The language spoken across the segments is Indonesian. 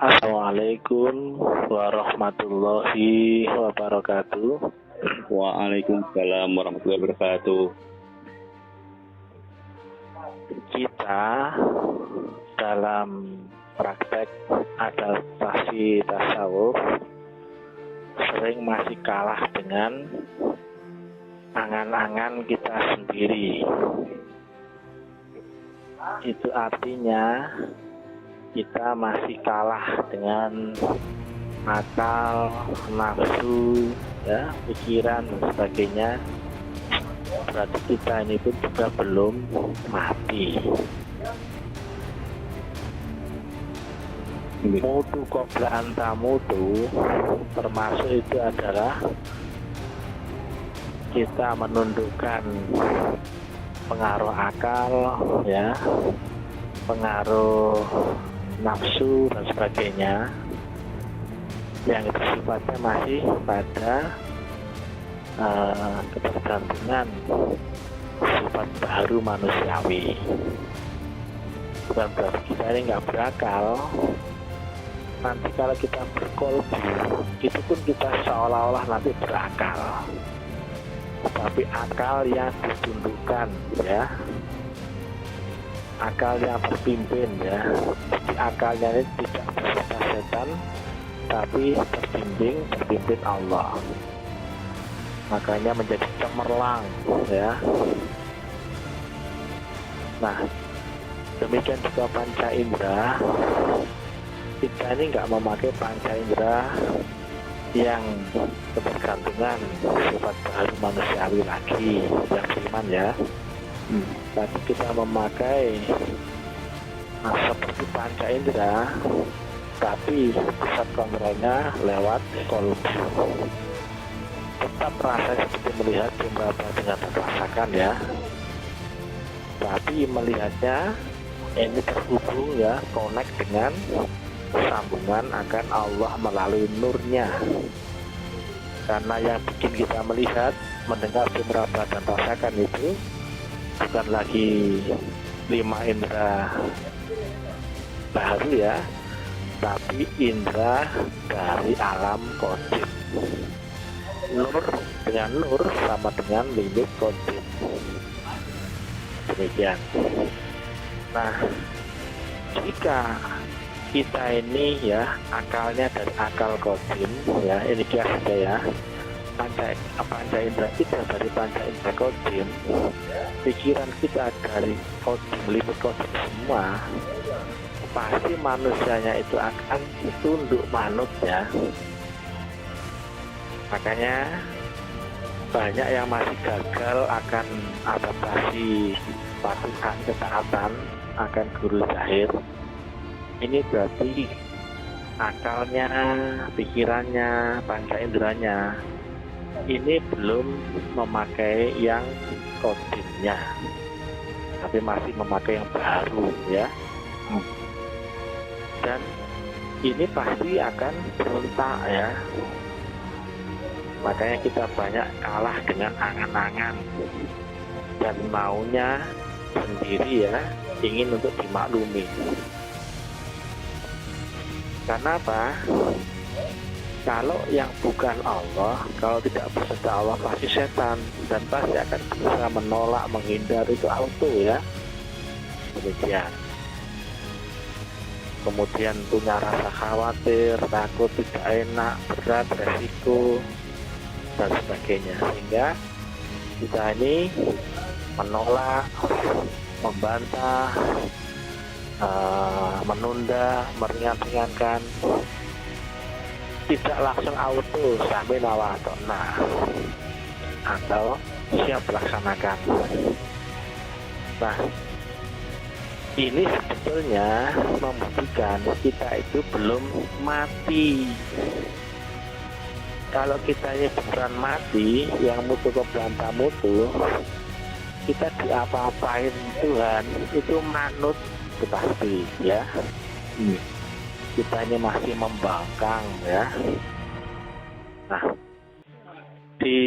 Assalamualaikum warahmatullahi wabarakatuh. Waalaikumsalam warahmatullahi wabarakatuh. Kita dalam praktek adaptasi tasawuf sering masih kalah dengan angan-angan kita sendiri. Itu artinya kita masih kalah dengan akal, nafsu, ya, pikiran dan sebagainya. Berarti kita ini pun juga belum mati. Mutu qabla anta mutu, termasuk itu adalah kita menundukkan pengaruh akal, ya, pengaruh nafsu dan sebagainya, yang itu sifatnya masih pada ketergantungan sifat baru manusiawi. Bukan berarti kita ini nggak berakal. Nanti kalau kita berkolbu, itu pun kita seolah-olah nanti berakal, tapi akal yang ditundukkan, ya, akal yang terpimpin, ya. Jadi akalnya ini tidak bersifat setan, tapi terpimpin Allah. Makanya menjadi cemerlang, ya. Nah, demikian juga panca indera. Kita ini nggak memakai panca indera yang ketergantungan sifat baru manusiawi lagi, yang beriman, ya. Tapi kita memakai seperti panca indera, tapi pusat kontrolnya lewat kolbu. Tetap rasa seperti melihat beberapa dengan merasakan, ya, tapi melihatnya ini terhubung, ya, connect dengan sambungan akan Allah melalui nurnya. Karena yang bikin kita melihat, mendengar, beberapa dan rasakan itu bukan lagi 5 indera baru, ya, tapi indera dari alam qadim. Nur dengan nur sama dengan limit qadim. Demikian. Nah, jika kita ini, ya, akalnya dari akal qadim, ya, ini kias saja, ya, panca indera kita dari panca indera qadim, pikiran kita dari qadim, limit qadim semua, pasti manusianya itu akan tunduk manut, ya. Makanya banyak yang masih gagal akan adaptasi patuhan ketaatan akan guru zahir. Ini berarti akalnya, pikirannya, panca inderanya ini belum memakai yang kodimnya, tapi masih memakai yang baru, ya. Dan ini pasti akan berontak, ya. Makanya kita banyak kalah dengan angan-angan dan maunya sendiri, ya, ingin untuk dimaklumi. Karena apa? Kalau yang bukan Allah, kalau tidak beserta Allah pasti setan, dan pasti akan berusaha menolak, menghindar, itu auto, ya. Demikian. Kemudian punya rasa khawatir, takut, tidak enak, berat, resiko, dan sebagainya. Sehingga kita ini menolak, membantah, menunda, meringan-ringankan, tidak langsung auto sampai nawatona atau siap laksanakan. Nah, ini sebetulnya membuktikan kita itu belum mati. Kalau kita ini beneran mati, yang mutu keberanta mutu, kita diapa-apain Tuhan itu manut, itu pasti, ya. Kita ini masih membangkang, ya. Nah, di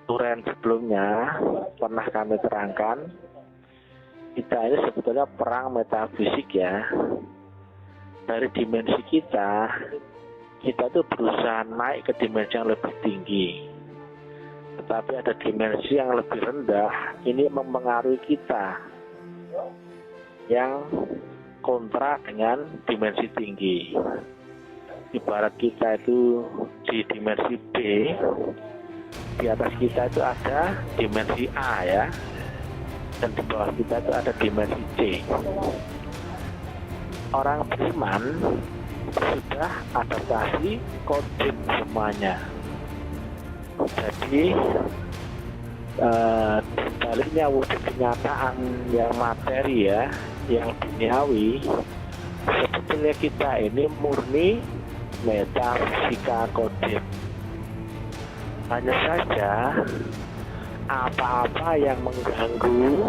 turen sebelumnya pernah kami terangkan, kita ini sebetulnya perang metafisik, ya. dari dimensi kita tuh berusaha naik ke dimensi yang lebih tinggi. Tetapi ada dimensi yang lebih rendah, ini mempengaruhi kita yang kontra dengan dimensi tinggi. Ibarat kita itu di dimensi B, di atas kita itu ada dimensi A ya, dan di bawah kita itu ada dimensi C. Orang beriman sudah adaptasi kodim semuanya. Jadi sebaliknya wujud kenyataan yang materi ya, yang duniawi, sebetulnya kita ini murni metafisika kodim. Hanya saja apa-apa yang mengganggu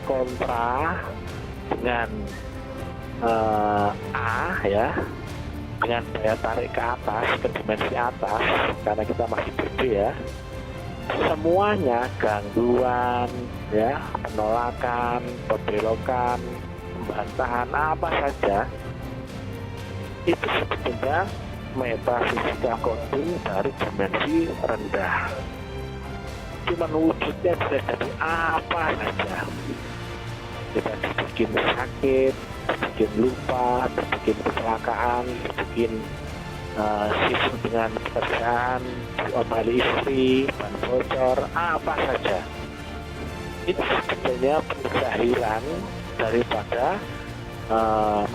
kontra dengan A ya, dengan daya tarik ke atas, ke dimensi atas, karena kita masih beda ya, semuanya gangguan ya, penolakan, pembelokan, pembantahan, apa saja itu sebetulnya metafisika kodim dari dimensi rendah. Cuman wujudnya bisa jadi apa saja. Kita dibikin sakit, dibikin lupa, dibikin kecelakaan, dibikin sibuk dengan pekerjaan, diomeli istri, ban bocor, apa saja. Itu sebetulnya penzahiran daripada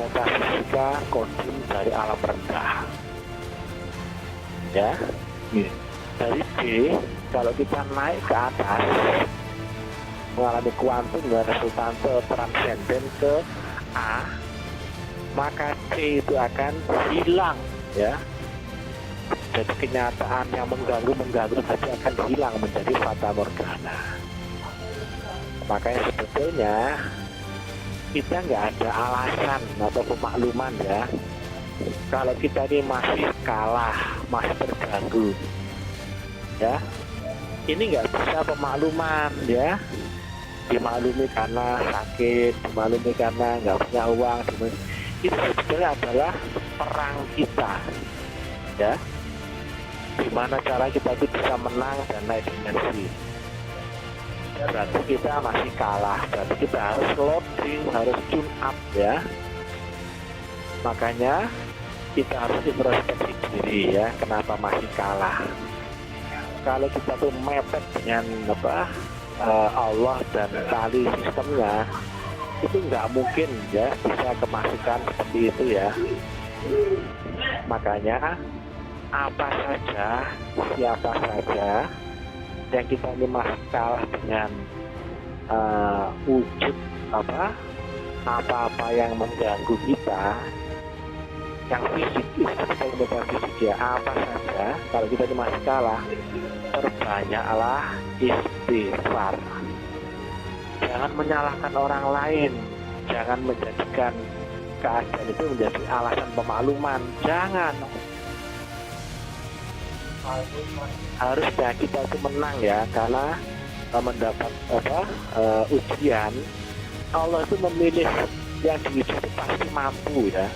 metafisika kodim dari alam rendah. Ya, dari B, kalau kita naik ke atas, mengalami kuantum dan resultante transenden ke A, maka C itu akan hilang ya. Jadi kenyataan yang mengganggu saja akan hilang menjadi fata morgana. Makanya sebetulnya kita nggak ada alasan atau pemakluman ya, kalau kita ini masih kalah, masih terganggu ya. Ini nggak bisa pemakluman ya, dimaklumi karena sakit, dimaklumi karena nggak punya uang. Itu sebetulnya adalah perang kita ya, gimana cara kita itu bisa menang dan naik dimensi. Berarti kita masih kalah, berarti kita harus loading, harus tune up ya. Makanya kita harus introspeksi diri ya, kenapa masih kalah. Kalau kita tuh mepet dengan Allah dan tali sistemnya, itu nggak mungkin ya bisa kemasukan seperti itu ya. Makanya apa saja, siapa saja yang kita ini masih kalah dengan wujud apa-apa yang mengganggu kita, yang fisik, fisik ya, apa saja, kalau kita ini masih kalah, perbanyaklah istighfar. Jangan menyalahkan orang lain, jangan menjadikan keadaan itu menjadi alasan pemakluman, jangan. Harusnya kita itu menang ya, karena mendapat ujian. Allah itu memilih yang diuji itu pasti mampu ya.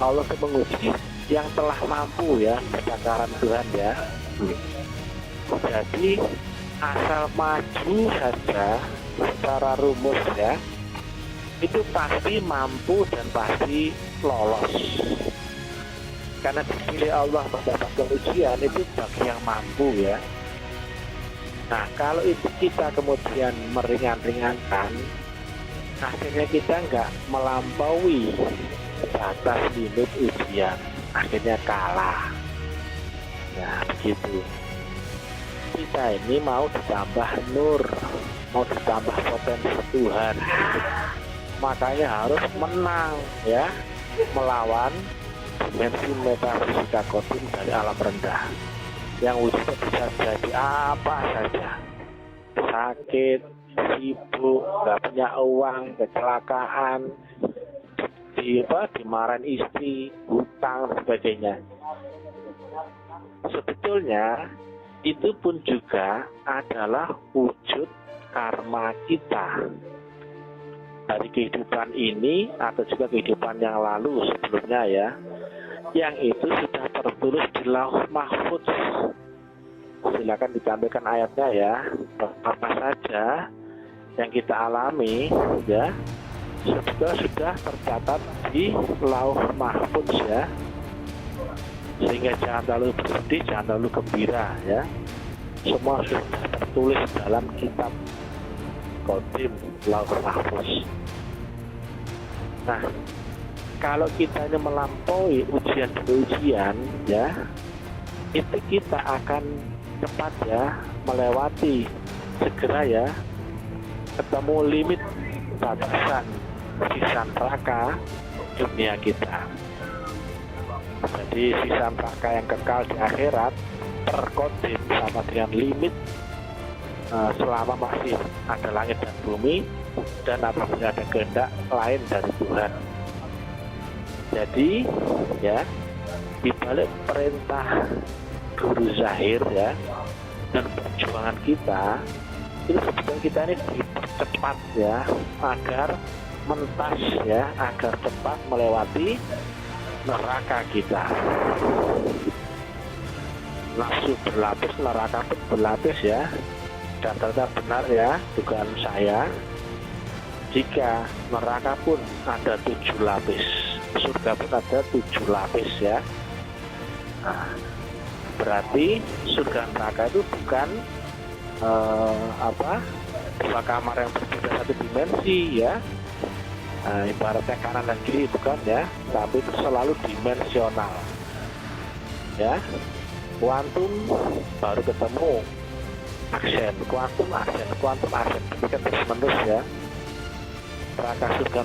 Allah itu menguji yang telah mampu ya, ketakaran Tuhan ya. Jadi asal maju saja secara rumus ya, itu pasti mampu dan pasti lolos. Karena dipilih Allah mendapatkan ujian itu bagi yang mampu ya. Nah kalau itu kita kemudian meringan-ringankan, akhirnya kita nggak melampaui batas limit ujian, akhirnya kalah. Nah begitu. Kita ini mau ditambah nur, mau ditambah potensi Tuhan, makanya harus menang ya, melawan dimensi metafisika kodim dari alam rendah yang wujudnya bisa jadi apa saja, sakit, sibuk, nggak punya uang, kecelakaan, dimarahin istri, hutang dan sebagainya. Sebetulnya itu pun juga adalah wujud karma kita. dari kehidupan ini atau juga kehidupan yang lalu sebelumnya ya, yang itu sudah tertulis di Lauh Mahfuz. Silakan ditampilkan ayatnya ya. Apa saja yang kita alami ya sudah tercatat di Lauh Mahfuz ya. Sehingga jangan terlalu bersedih, jangan terlalu gembira ya. Semua sudah tertulis dalam kitab Qadim Lauh Mahfuz. Nah, kalau kita ini melampaui ujian demi ujian ya, itu kita akan cepat ya melewati segera ya ketemu limit batasan sisa neraka dunia kita. Jadi sisa neraka yang kekal di akhirat terkodim sama dengan limit selama masih ada langit dan bumi dan apabila ada kehendak lain dari Tuhan. Jadi ya, di balik perintah guru zahir ya dan perjuangan kita, itu sebetulnya kita ini dipercepat ya agar mentas ya, agar cepat melewati neraka kita. Nafsu berlapis, neraka pun berlapis ya. Dan ternyata benar ya dugaan saya, jika neraka pun ada 7 lapis, surga pun ada 7 lapis ya. Nah, berarti surga neraka itu bukan dua kamar yang berbeda satu dimensi ya. Ibaratnya kanan dan kiri bukan ya, tapi itu selalu dimensional ya. Kuantum baru ketemu aksen, kuantum aksen, demikian terus menerus ya. Neraka surga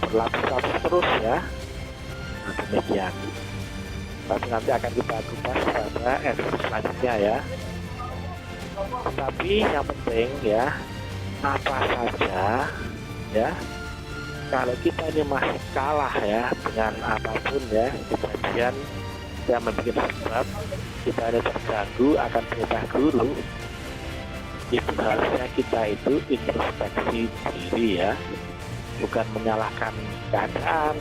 berlapis-lapis terus ya. Nah, demikian. Tapi nanti akan kita kupas pada episode selanjutnya ya. Tapi yang penting ya, apa saja ya, kalau kita ini masih kalah ya dengan apapun ya kejadian yang membuat sebab kita ini terganggu akan perintah guru, itu harusnya kita itu introspeksi diri ya, bukan menyalahkan keadaan,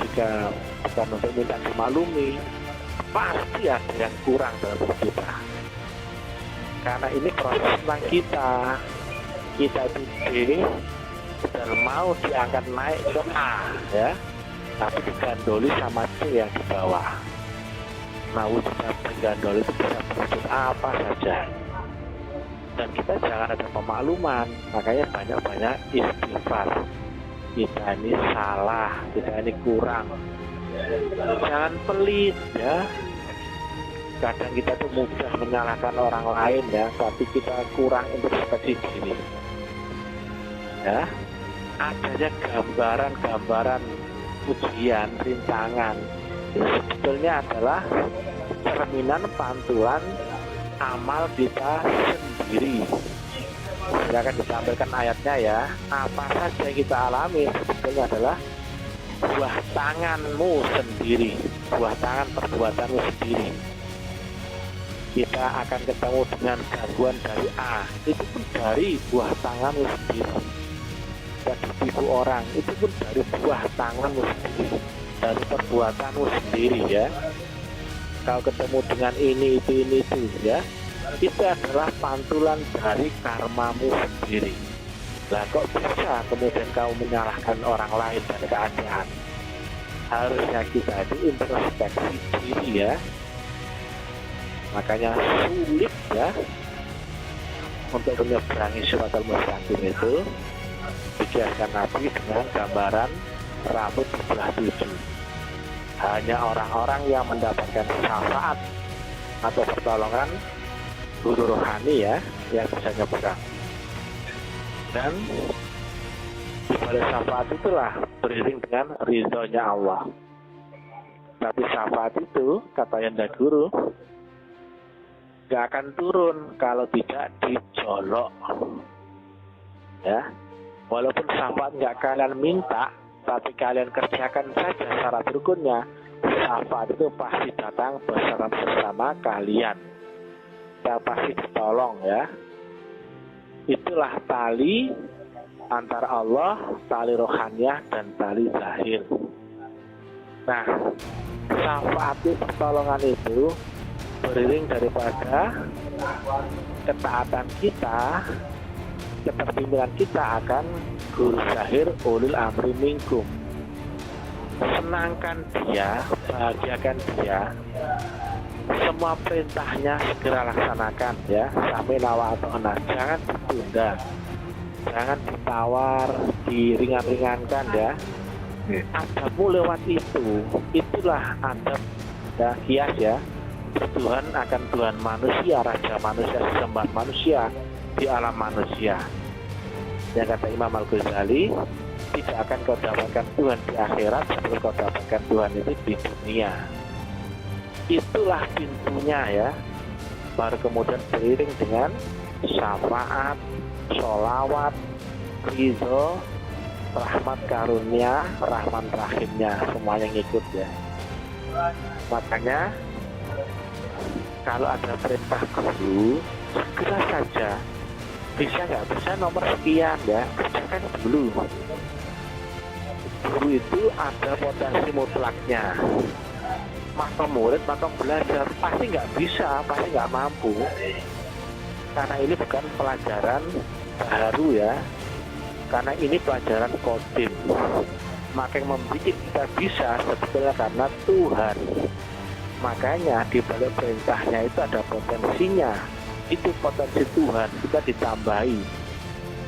juga bukan untuk minta dimaklumi. Pasti ada yang kurang dalam hidup kita, karena ini proses tentang kita itu D dan mau diangkat naik ke A ya, tapi digandoli sama C yang di bawah. Nah, wujudnya penggandol itu bisa berwujud apa saja. Dan kita jangan ada pemakluman, makanya banyak-banyak istighfar. Kita ini salah, kita ini kurang. Jangan pelit ya. Kadang kita tuh mudah menyalahkan orang lain ya, tapi kita kurang introspeksi diri. Ya, adanya gambaran-gambaran ujian, rintangan, itu sebetulnya adalah cerminan pantulan amal kita sendiri. Silakan ditampilkan ayatnya ya. Apa saja yang kita alami sebetulnya adalah buah tanganmu sendiri, buah tangan perbuatanmu sendiri. Kita akan ketemu dengan gangguan dari A, itu pun dari buah tanganmu sendiri. Dan ditipu orang, itu pun dari buah tanganmu sendiri, dari perbuatanmu sendiri ya. Kau ketemu dengan ini itu ya, itu adalah pantulan dari karmamu sendiri. Lah kok bisa kemudian kau menyalahkan orang lain dan keadaan? Harusnya kita itu introspeksi diri ya. Makanya sulit ya untuk menyeberangi Siratal Mustaqim itu. Dijelaskan Nabi dengan gambaran rambut sebelah 7. Hanya orang-orang yang mendapatkan syafaat atau pertolongan guru rohani ya yang bisa nyebrang. Dan pada syafaat itulah beriring dengan ridhonya Allah. Tapi syafaat itu kata Yanda Guru gak akan turun kalau tidak dijolok ya. Walaupun syafaat nggak kalian minta, tapi kalian kerjakan saja syarat rukunnya, syafaat itu pasti datang bersama kalian. Kita pasti ditolong ya. Itulah tali antara Allah, tali rohaniyah, dan tali zahir. Nah, syafaat pertolongan itu beriring daripada ketaatan kita, keterpimpinan kita akan guru zahir ulil amri minkum. Senangkan dia, bahagiakan dia, semua perintahnya segera laksanakan ya, sampai nawa atau enak, jangan ditunda, jangan ditawar, diringan-ringankan ya. Adabmu lewat itu, itulah adab ya, kias ya. Tuhan akan Tuhan manusia, raja manusia, sembah manusia di alam manusia. Yang kata Imam Al-Ghazali, tidak akan kau dapatkan Tuhan di akhirat sebelum kau dapatkan Tuhan itu di dunia. Itulah pintunya ya. Baru kemudian beriring dengan syafaat, sholawat, ridho, rahmat karunia, rahman rahimnya, semuanya ngikut ya. Makanya kalau ada perintah guru, segera saja. Bisa nggak bisa nomor sekian ya, kerjakan dulu. Guru itu ada potensi mutlaknya. Maka murid, maka belajar pasti nggak bisa, pasti nggak mampu. Karena ini bukan pelajaran baru ya. Karena ini pelajaran kodim. Maka yang membuat kita bisa sebetulnya karena Tuhan. Makanya di balik perintahnya itu ada potensinya. Itu potensi Tuhan, kita ditambahi.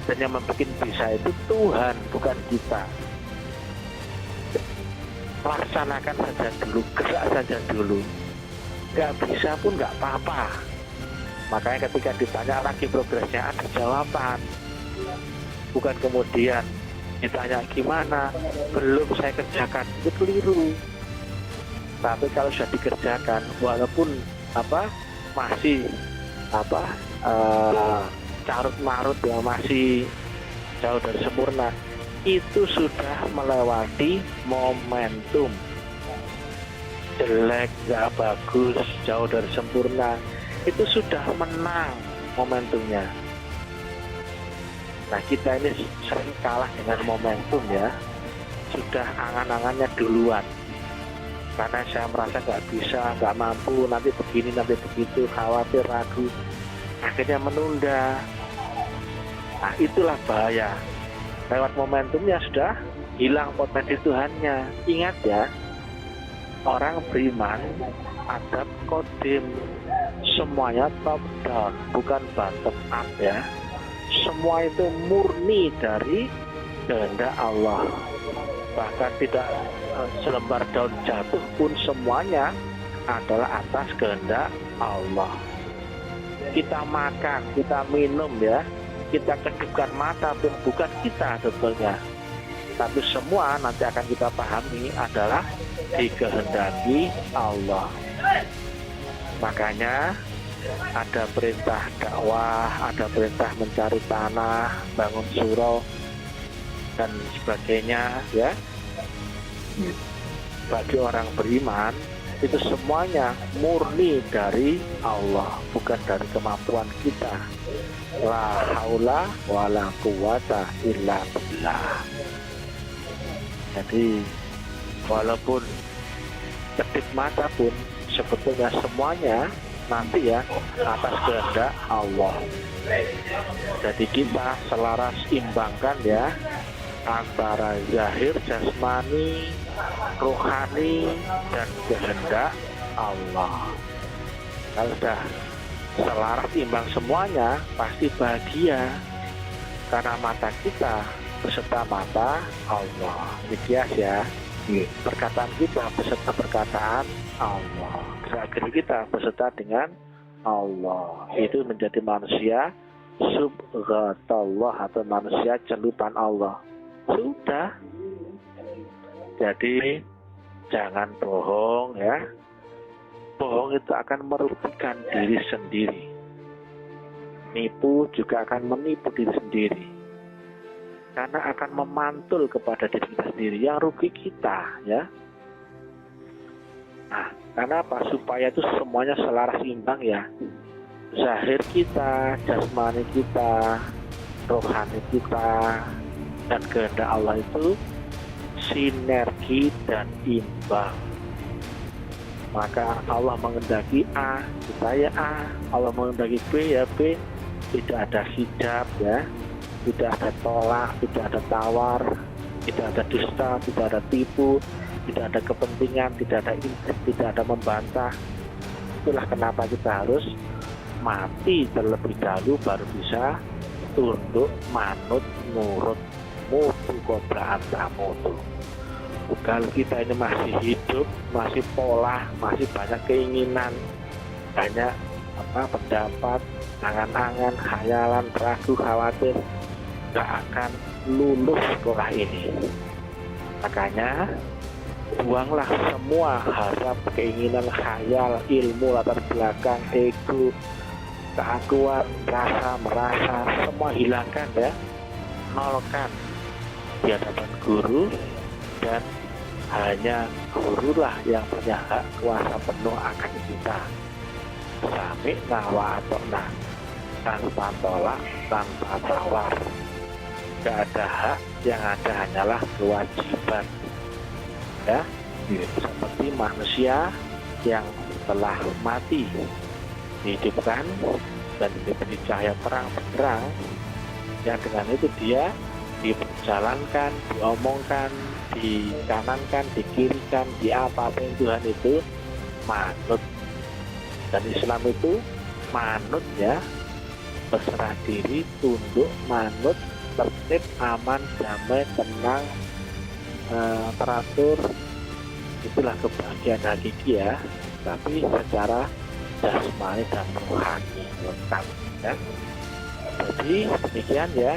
Dan yang membuat bisa itu Tuhan, bukan kita. Laksanakan saja dulu, gerak saja dulu. Gak bisa pun gak apa-apa. Makanya ketika ditanya lagi progresnya, ada jawaban. Bukan kemudian ditanya gimana, belum saya kerjakan, itu keliru. Tapi kalau sudah dikerjakan, walaupun masih carut marut ya, masih jauh dari sempurna, itu sudah melewati momentum. Jelek, gak bagus, jauh dari sempurna, itu sudah menang momentumnya. Nah, kita ini sering kalah dengan momentum ya. Sudah angan-angannya duluan. Karena saya merasa nggak bisa, nggak mampu, nanti begini, nanti begitu, khawatir, ragu. Akhirnya menunda. Nah, itulah bahaya. Lewat momentumnya sudah hilang potensi Tuhannya. Ingat ya, orang beriman, adab kodim, semuanya top down, bukan bottom up ya. Semua itu murni dari kehendak Allah. Bahkan tidak selembar daun jatuh pun semuanya adalah atas kehendak Allah. Kita makan, kita minum ya, kita kedipkan mata pun bukan kita sebetulnya. Tapi semua nanti akan kita pahami adalah dikehendaki Allah. Makanya ada perintah dakwah, ada perintah mencari tanah, bangun surau dan sebagainya ya. Bagi orang beriman itu semuanya murni dari Allah, bukan dari kemampuan kita. La haula wala quwata illa billah. Jadi walaupun kedip mata pun sebetulnya semuanya nanti ya atas kehendak Allah. Jadi kita selaras imbangkan ya antara zahir jasmani, rohani, dan kehendak Allah. Kalau sudah selaras imbang semuanya, pasti bahagia. Karena mata kita beserta mata Allah. Bias ya. Perkataan kita beserta perkataan Allah. Gerak kita beserta dengan Allah. Itu menjadi manusia subghatallah atau manusia celupan Allah. Sudah. Jadi jangan bohong ya. Bohong itu akan merugikan diri sendiri. Nipu juga akan menipu diri sendiri. Karena akan memantul kepada diri kita sendiri. Yang rugi kita ya. Nah, karena apa? Supaya itu semuanya selaras imbang ya. Zahir kita, jasmani kita, rohani kita, Dan kehendak Allah itu sinergi dan imbang. Maka Allah mengendaki A, kita ya A. Allah mengendaki B, ya B. Tidak ada hijab ya, tidak ada tolak, tidak ada tawar, tidak ada dusta, tidak ada tipu, tidak ada kepentingan, tidak ada intrik, tidak ada membantah. Itulah kenapa kita harus mati terlebih dahulu baru bisa tunduk, manut, nurut, mutu kobra antamutu. Kalau kita ini masih hidup, masih pola, masih banyak keinginan, banyak pendapat, angan-angan, khayalan, ragu, khawatir, nggak akan lulus sekolah ini. Makanya buanglah semua harap, keinginan, khayal, ilmu, latar belakang, ego, keakuan, rasa, merasa, semua hilangkan ya, nolkan di hadapan guru, dan hanya gurulah yang punya hak kuasa penuh akan kita. Sami'na wa ata'na, tanpa tolak, tanpa tawar. Gak ada hak, yang ada hanyalah kewajiban. Ya, seperti manusia yang telah mati, dihidupkan dan diberi cahaya terang benderang, yang dengan itu dia diperjalankan, diomongkan, dikanankan, dikirikan, diapa-apain Tuhan itu manut. Dan Islam itu manut ya, berserah diri, tunduk, manut, tertib, aman, damai, tenang, teratur. Itulah kebahagiaan hakiki ya, tapi secara jasmani dan rohani lengkap ya. Jadi demikian ya,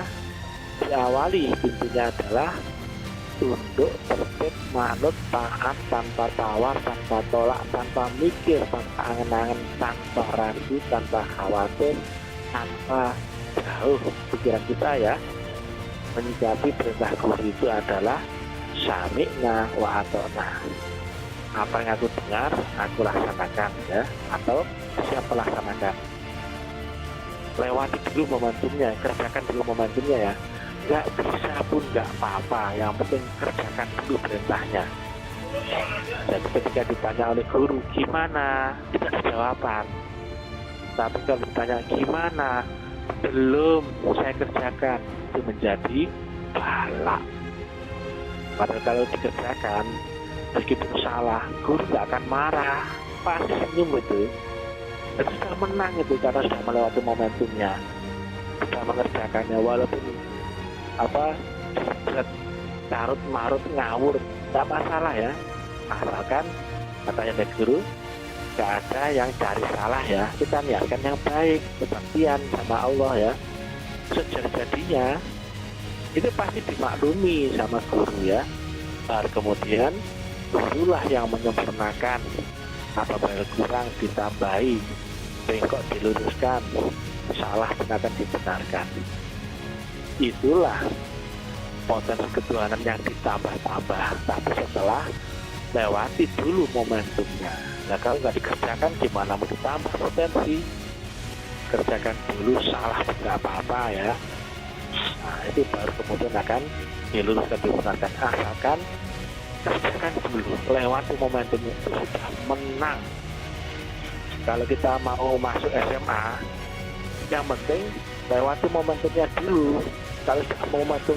diawali pintunya adalah tunduk, tertib, manut, taat, tanpa tawar, tanpa tolak, tanpa mikir, tanpa angan-angan, tanpa ragu, tanpa khawatir, tanpa jauh pikiran kita ya. Menyikapi perintah guru itu adalah sami'na wa ata'na. Apa yang aku dengar, aku laksanakan ya, atau siap melaksanakan. Lewati dulu momentumnya, kerjakan dulu momentumnya ya. Nggak bisa pun nggak apa-apa, yang penting kerjakan dulu perintahnya. Dan ketika ditanya oleh guru gimana, tidak ada jawaban. Tapi kalau ditanya gimana, belum saya kerjakan, itu menjadi balak. Padahal kalau dikerjakan, meskipun salah, guru nggak akan marah, pasti senyum itu. Dan sudah menang itu karena sudah melewati momentumnya, sudah mengerjakannya, walaupun carut marut ngawur, tidak masalah ya, asalkan katanya dari guru gak ada yang cari salah ya, kita niatkan yang baik, kebaktian sama Allah ya. Sejadinya itu pasti dimaklumi sama guru ya. Baru kemudian gurulah yang menyempurnakan, apabila kurang ditambahi, bengkok diluruskan, salah akan dibenarkan. Itulah potensi ketuhanan yang ditambah-tambah, tapi setelah lewati dulu momentumnya. Nah kalau nggak dikerjakan gimana mau ditambah potensi? Kerjakan dulu, salah nggak apa-apa ya. Nah itu baru kemudian akan diluruskan, dibenarkan, asalkan kerjakan dulu, lewati momentumnya, itu sudah menang. Kalau kita mau masuk SMA, yang penting lewati momentumnya dulu. Kalau sudah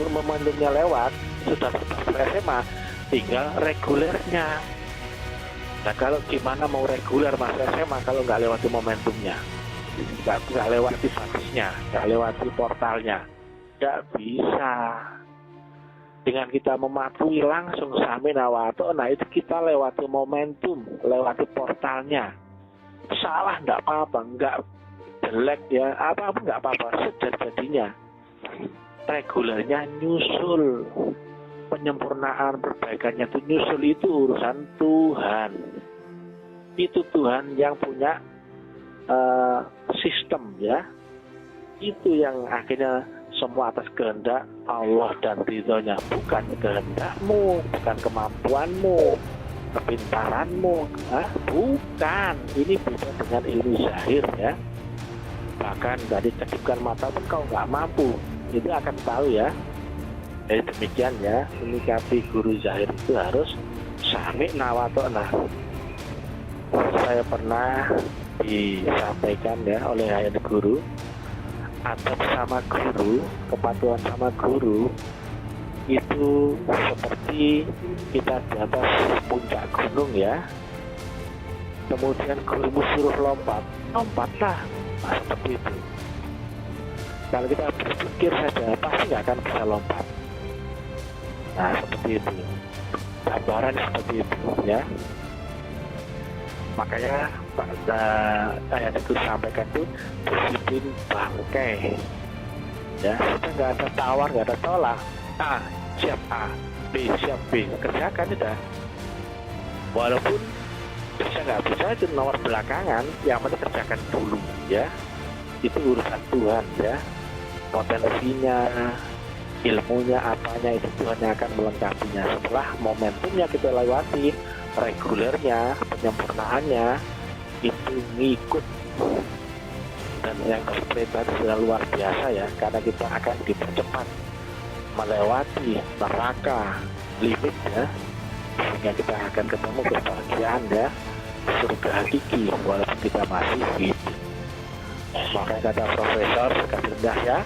momentumnya lewat, sudah masuk SMA, tinggal regulernya. Nah kalau gimana mau reguler masuk SMA kalau nggak lewati momentumnya, nggak lewati fasenya, nggak lewati portalnya, nggak bisa. Dengan kita mematuhi langsung sami'na wa ata'na, itu kita lewati momentum, lewati portalnya. Salah nggak apa-apa, nggak jelek ya, apa-apa nggak apa-apa, sejadinya. Regulernya nyusul, penyempurnaan perbaikannya itu nyusul, itu urusan Tuhan. Itu Tuhan yang punya sistem ya. Itu yang akhirnya semua atas kehendak Allah dan ridhonya, bukan kehendakmu, bukan kemampuanmu, kepintaranmu, bukan. Ini beda dengan ilmu zahir ya. Bahkan dari kedipkan mata pun kau nggak mampu, itu akan tahu ya. Jadi demikian ya, menyikapi guru zahir itu harus sami nawatokna. Saya pernah disampaikan ya oleh ayat guru, adab sama guru, kepatuhan sama guru itu seperti kita di atas puncak gunung ya. Kemudian gurumu suruh lompat, lompatlah. Nah, seperti itu. Kalau kita berpikir saja pasti nggak akan bisa lompat. Nah, seperti itu. Gambaran seperti itu ya. Makanya pada ayat itu sampaikan itu disiplin bangkai. Ya, kita nggak ada tawar, nggak ada tolak. A siap A, B siap B, kerjakan sudah. Walaupun bisa nggak bisa itu nomor belakangan, yang penting kerjakan dulu ya. Itu urusan Tuhan ya. Potensinya, ilmunya, apanya itu Tuhan yang akan melengkapinya. Setelah momentumnya kita lewati, regulernya, penyempurnaannya itu ngikut. Dan yang perintah itu sudah luar biasa ya, karena kita akan dipercepat melewati neraka limit ya, sehingga kita akan ketemu kebahagiaan ya, surga hakiki walaupun kita masih hidup. Makanya kata Profesor Sekalian ya,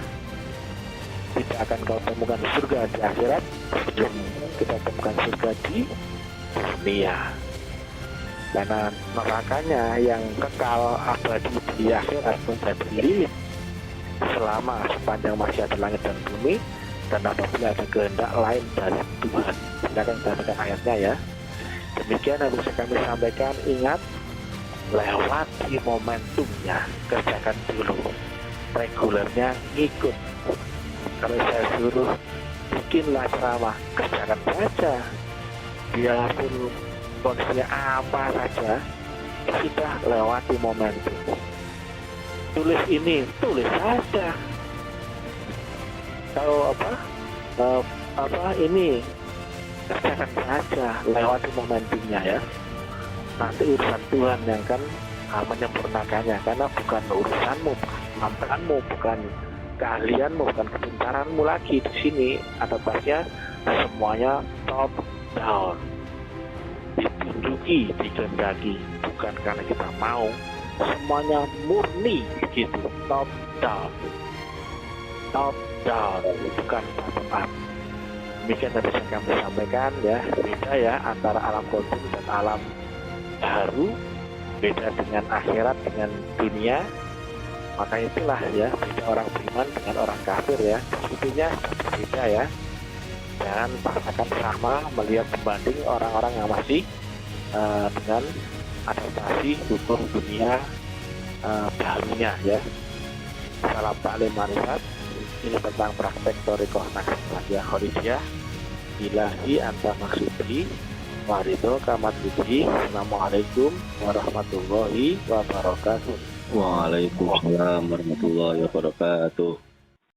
tidak akan kau temukan surga di akhirat sebelum kita temukan surga di dunia. Karena nerakanya yang kekal abadi di akhirat menjadi limit selama sepanjang masih ada langit dan bumi, dan apabila ada kehendak lain dari Tuhan. Silakan bacakan ayatnya ya. Demikian yang bisa kami sampaikan. Ingat, lewati momentumnya, kerjakan dulu, regulernya ngikut. Kalau saya suruh bikinlah ceramah, kerjakan saja. Biarpun kondisinya apa saja, sudah lewati momentum. Tulis ini, tulis saja. Kalau ini kerjakan saja, lewati momentumnya ya. Nanti urusan Tuhan yang kan menyempurnakannya, karena bukan urusanmu, bukan kemampuanmu, bukan keahlianmu, bukan kepintaranmu lagi di sini. Atasnya semuanya top down, ditunjuki, dikehendaki, bukan karena kita mau, semuanya murni gitu, top down, bukan bottom up. Demikian yang bisa kami sampaikan ya. Beda ya antara alam kodum dan alam baru, beda dengan akhirat dengan dunia. Maka itulah ya, beda orang beriman dengan orang kafir ya, sebetulnya berbeda ya. Jangan paksakan sama melihat pembanding orang-orang yang masih dengan adaptasi hukum dunia barunya ya. Salam taklim manifat. Ini tentang praktek Thorikoh Naqsyabandiyah Kholidiyah. Ilahi anta maksudi warido kamat biji. Assalamualaikum warahmatullahi wabarakatuh. Waalaikumsalam warahmatullahi wabarakatuh.